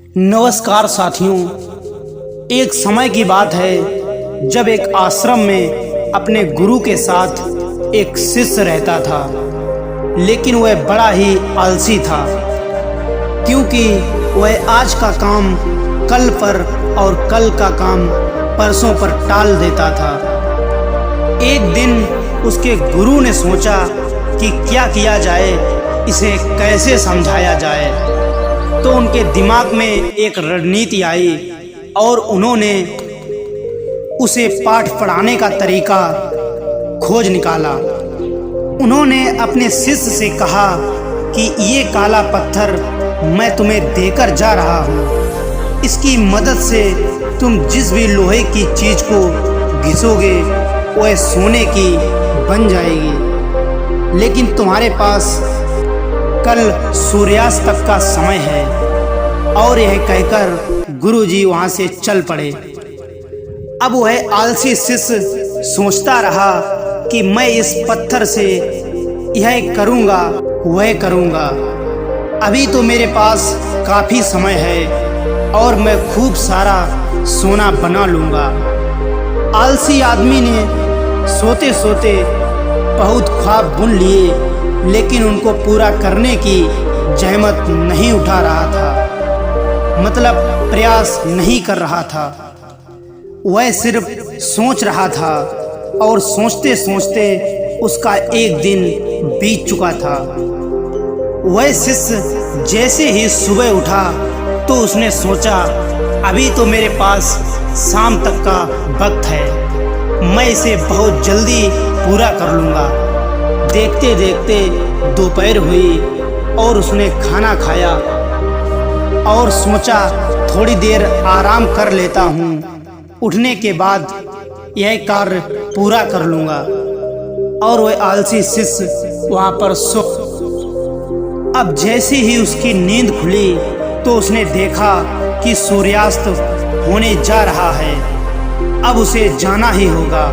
नमस्कार साथियों। एक समय की बात है जब एक आश्रम में अपने गुरु के साथ एक शिष्य रहता था, लेकिन वह बड़ा ही आलसी था, क्योंकि वह आज का काम कल पर और कल का काम परसों पर टाल देता था। एक दिन उसके गुरु ने सोचा कि क्या किया जाए, इसे कैसे समझाया जाए। तो उनके दिमाग में एक रणनीति आई और उन्होंने उसे पाठ पढ़ाने का तरीका खोज निकाला। उन्होंने अपने शिष्य से कहा कि ये काला पत्थर मैं तुम्हें देकर जा रहा हूँ, इसकी मदद से तुम जिस भी लोहे की चीज को घिसोगे वह सोने की बन जाएगी। लेकिन तुम्हारे पास कल सूर्यास्त तक का समय है। और यह कहकर गुरुजी वहां से चल पड़े। अब वह आलसी शिष्य सोचता रहा कि मैं इस पत्थर से यह करूंगा वह करूंगा, अभी तो मेरे पास काफी समय है और मैं खूब सारा सोना बना लूंगा। आलसी आदमी ने सोते सोते बहुत ख्वाब बुन लिए, लेकिन उनको पूरा करने की जहमत नहीं उठा रहा था, मतलब प्रयास नहीं कर रहा था। वह सिर्फ सोच रहा था और सोचते सोचते उसका एक दिन बीत चुका था। वह शिष्य जैसे ही सुबह उठा तो उसने सोचा, अभी तो मेरे पास शाम तक का वक्त है, मैं इसे बहुत जल्दी पूरा कर लूँगा। देखते देखते दोपहर हुई और उसने खाना खाया और सोचा थोड़ी देर आराम कर लेता हूँ, उठने के बाद यह कार्य पूरा कर लूँगा। और वह आलसी शिष्य वहाँ पर सो। अब जैसे ही उसकी नींद खुली तो उसने देखा कि सूर्यास्त होने जा रहा है, अब उसे जाना ही होगा।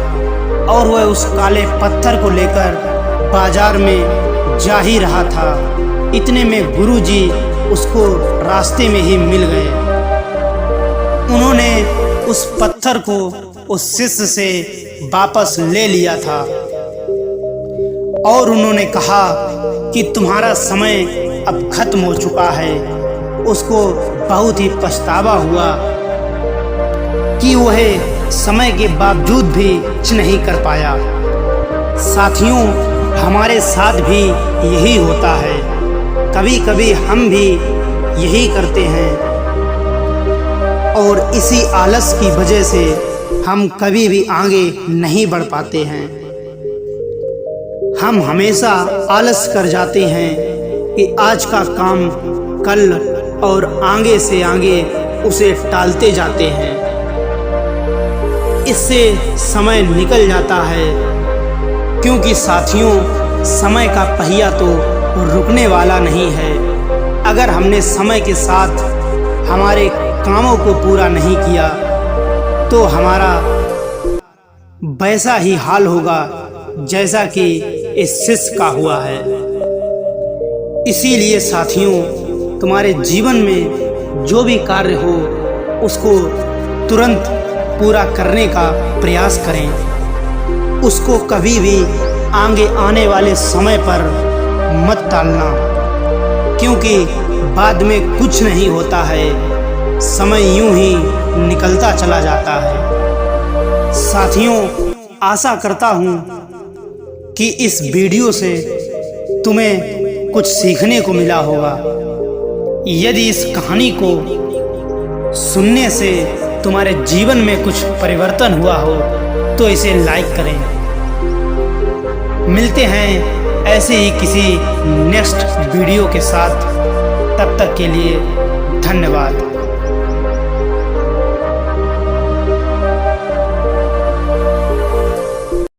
और वह उस काले पत्थर को लेकर बाजार में जा ही रहा था। इतने में गुरुजी उसको रास्ते में ही मिल गए। उन्होंने उस पत्थर को उस शिष्य से वापस ले लिया था और उन्होंने कहा कि तुम्हारा समय अब खत्म हो चुका है। उसको बहुत ही पछतावा हुआ कि वह समय के बावजूद भी कुछ नहीं कर पाया। साथियों, हमारे साथ भी यही होता है, कभी कभी हम भी यही करते हैं और इसी आलस की वजह से हम कभी भी आगे नहीं बढ़ पाते हैं। हम हमेशा आलस कर जाते हैं कि आज का काम कल और आगे से आगे उसे टालते जाते हैं। इससे समय निकल जाता है, क्योंकि साथियों समय का पहिया तो रुकने वाला नहीं है। अगर हमने समय के साथ हमारे कामों को पूरा नहीं किया तो हमारा वैसा ही हाल होगा जैसा कि इस शिष्य का हुआ है। इसीलिए साथियों, तुम्हारे जीवन में जो भी कार्य हो उसको तुरंत पूरा करने का प्रयास करें। उसको कभी भी आगे आने वाले समय पर मत टालना, क्योंकि बाद में कुछ नहीं होता है, समय यूं ही निकलता चला जाता है। साथियों, आशा करता हूं कि इस वीडियो से तुम्हें कुछ सीखने को मिला होगा। यदि इस कहानी को सुनने से तुम्हारे जीवन में कुछ परिवर्तन हुआ हो तो इसे लाइक करें। मिलते हैं ऐसे ही किसी नेक्स्ट वीडियो के साथ, तब तक के लिए धन्यवाद।